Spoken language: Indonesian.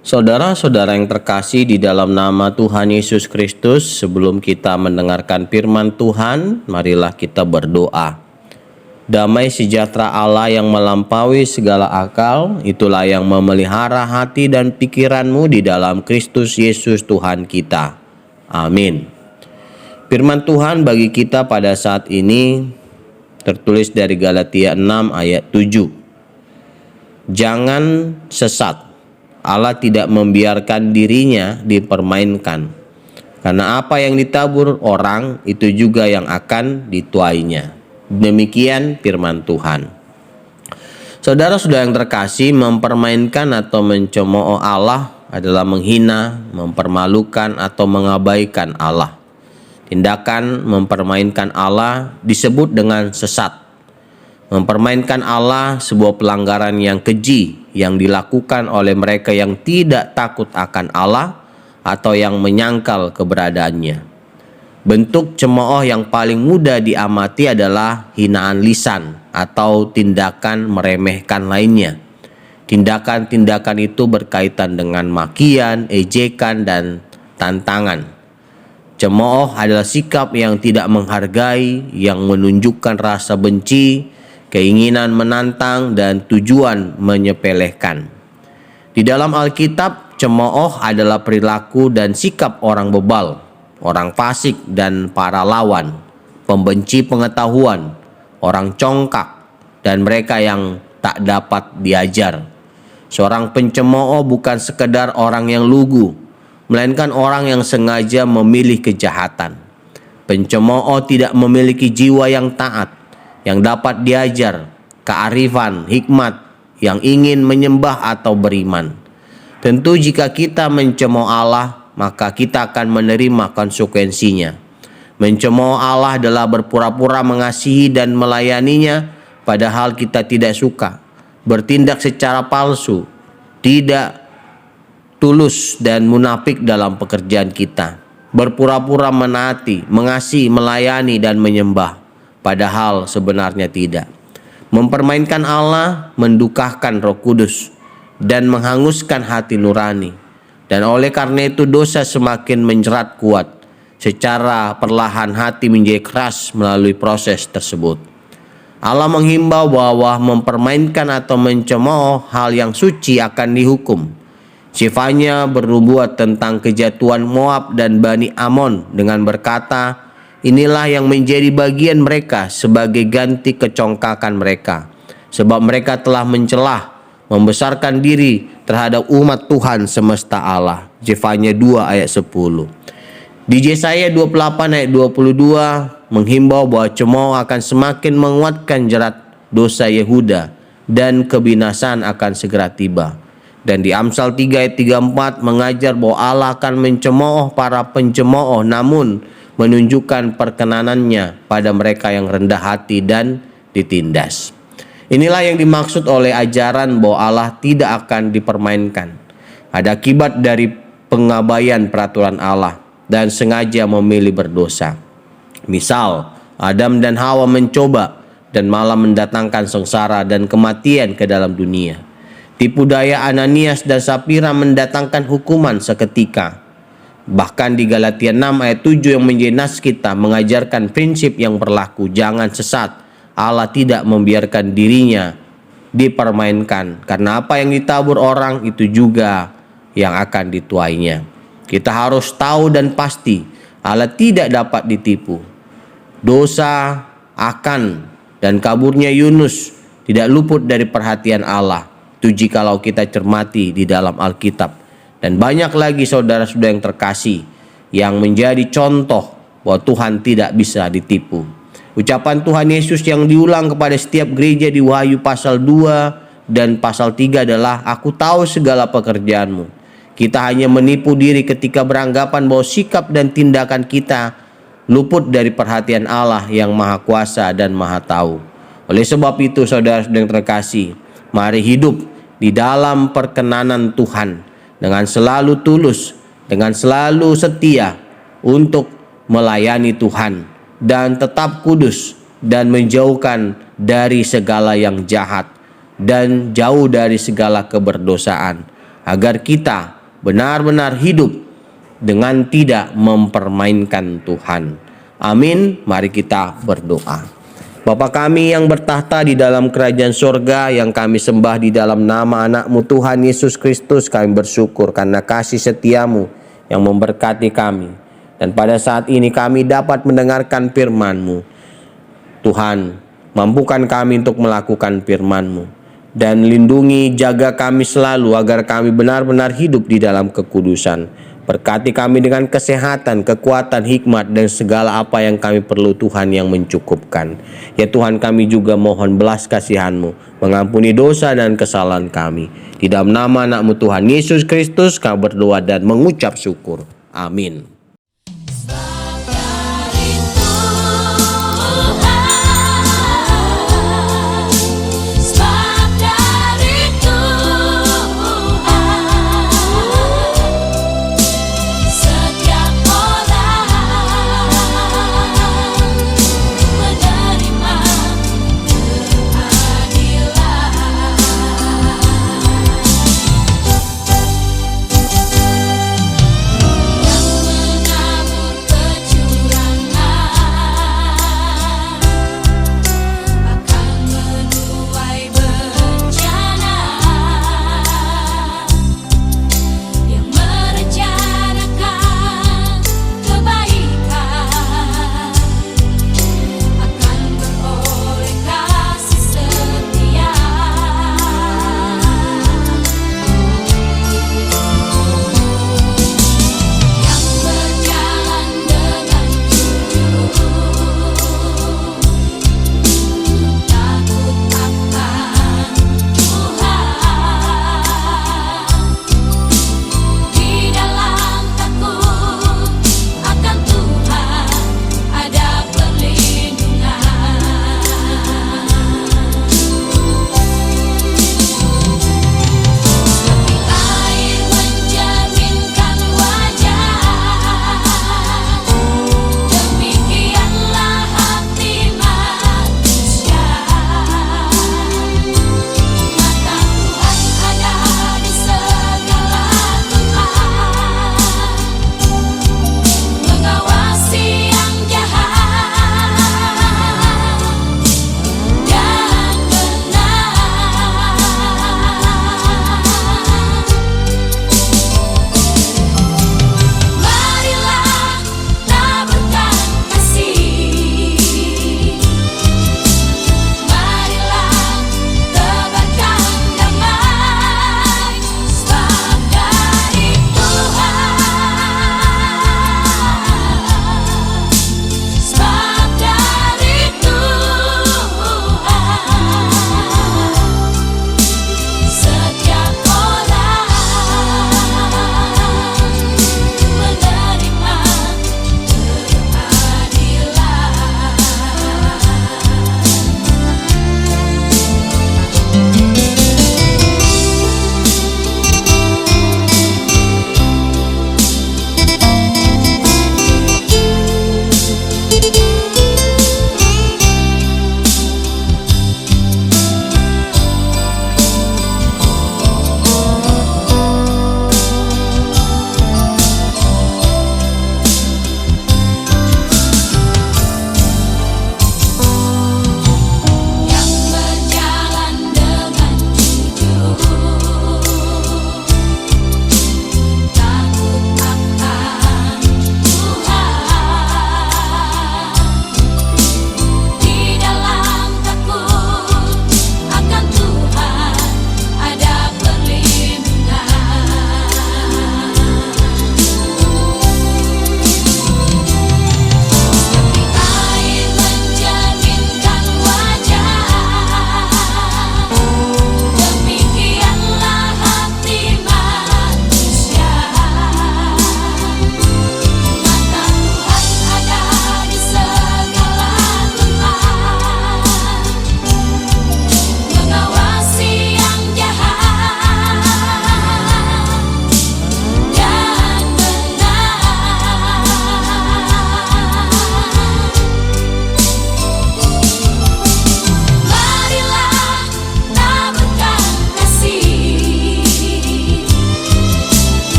Saudara-saudara yang terkasih di dalam nama Tuhan Yesus Kristus, sebelum kita mendengarkan firman Tuhan, marilah kita berdoa. Damai sejahtera Allah yang melampaui segala akal, itulah yang memelihara hati dan pikiranmu di dalam Kristus Yesus Tuhan kita. Amin. Firman Tuhan bagi kita pada saat ini tertulis dari Galatia 6 ayat 7. Jangan sesat. Allah tidak membiarkan dirinya dipermainkan. Karena apa yang ditabur orang, itu juga yang akan dituainya. Demikian firman Tuhan. Saudara-saudara yang terkasih, mempermainkan atau mencemooh Allah adalah menghina, mempermalukan atau mengabaikan Allah. Tindakan mempermainkan Allah disebut dengan sesat. Mempermainkan Allah sebuah pelanggaran yang keji yang dilakukan oleh mereka yang tidak takut akan Allah atau yang menyangkal keberadaannya. Bentuk cemooh yang paling mudah diamati adalah hinaan lisan atau tindakan meremehkan lainnya. Tindakan-tindakan itu berkaitan dengan makian, ejekan, dan tantangan. Cemooh adalah sikap yang tidak menghargai, yang menunjukkan rasa benci, keinginan menantang, dan tujuan menyepelekan. Di dalam Alkitab, cemooh adalah perilaku dan sikap orang bebal, orang fasik dan para lawan, pembenci pengetahuan, orang congkak, dan mereka yang tak dapat diajar. Seorang pencemooh bukan sekedar orang yang lugu, melainkan orang yang sengaja memilih kejahatan. Pencemooh tidak memiliki jiwa yang taat, yang dapat diajar, kearifan, hikmat, yang ingin menyembah atau beriman. Tentu jika kita mencemooh Allah, maka kita akan menerima konsekuensinya. Mencemooh Allah adalah berpura-pura mengasihi dan melayaninya, padahal kita tidak suka. Bertindak secara palsu, tidak tulus dan munafik dalam pekerjaan kita. Berpura-pura menaati, mengasihi, melayani, dan menyembah, padahal sebenarnya tidak. Mempermainkan Allah mendukakan Roh Kudus dan menghanguskan hati nurani. Dan oleh karena itu dosa semakin menjerat kuat. Secara perlahan hati menjadi keras melalui proses tersebut. Allah menghimbau bahwa mempermainkan atau mencemooh hal yang suci akan dihukum. Sifatnya bernubuat tentang kejatuhan Moab dan Bani Amon dengan berkata, inilah yang menjadi bagian mereka sebagai ganti kecongkakan mereka. Sebab mereka telah mencelah, membesarkan diri terhadap umat Tuhan semesta Allah. Zefanya 2 ayat 10. Di Yesaya 28 ayat 22 menghimbau bahwa cemooh akan semakin menguatkan jerat dosa Yehuda dan kebinasaan akan segera tiba. Dan di Amsal 3 ayat 34 mengajar bahwa Allah akan mencemooh para pencemooh, namun menunjukkan perkenanannya pada mereka yang rendah hati dan ditindas. Inilah yang dimaksud oleh ajaran bahwa Allah tidak akan dipermainkan. Ada akibat dari pengabaian peraturan Allah dan sengaja memilih berdosa. Misal, Adam dan Hawa mencoba dan malah mendatangkan sengsara dan kematian ke dalam dunia. Tipu daya Ananias dan Sapira mendatangkan hukuman seketika. Bahkan di Galatia 6 ayat 7 yang menjadi nas kita mengajarkan prinsip yang berlaku, jangan sesat. Allah tidak membiarkan dirinya dipermainkan, karena apa yang ditabur orang itu juga yang akan dituainya. Kita harus tahu dan pasti Allah tidak dapat ditipu. Dosa, Akan, dan kaburnya Yunus tidak luput dari perhatian Allah. Itu jikalau kita cermati di dalam Alkitab. Dan banyak lagi saudara-saudara yang terkasih yang menjadi contoh bahwa Tuhan tidak bisa ditipu. Ucapan Tuhan Yesus yang diulang kepada setiap gereja di Wahyu pasal 2 dan pasal 3 adalah, aku tahu segala pekerjaanmu. Kita hanya menipu diri ketika beranggapan bahwa sikap dan tindakan kita luput dari perhatian Allah yang maha kuasa dan maha tahu. Oleh sebab itu saudara-saudara yang terkasih, mari hidup di dalam perkenanan Tuhan dengan selalu tulus, dengan selalu setia untuk melayani Tuhan dan tetap kudus dan menjauhkan dari segala yang jahat dan jauh dari segala keberdosaan. agar kita benar-benar hidup dengan tidak mempermainkan Tuhan. Amin. Mari kita berdoa. Bapa kami yang bertahta di dalam kerajaan sorga, yang kami sembah di dalam nama anak-Mu Tuhan Yesus Kristus, kami bersyukur karena kasih setiamu yang memberkati kami. Dan pada saat ini kami dapat mendengarkan firman-Mu. Tuhan, mampukan kami untuk melakukan firman-Mu. Dan lindungi, jaga kami selalu agar kami benar-benar hidup di dalam kekudusan. Berkati kami dengan kesehatan, kekuatan, hikmat, dan segala apa yang kami perlu Tuhan yang mencukupkan. Ya Tuhan, kami juga mohon belas kasihan-Mu, mengampuni dosa dan kesalahan kami. Di dalam nama anak-Mu Tuhan Yesus Kristus kami berdoa dan mengucap syukur. Amin.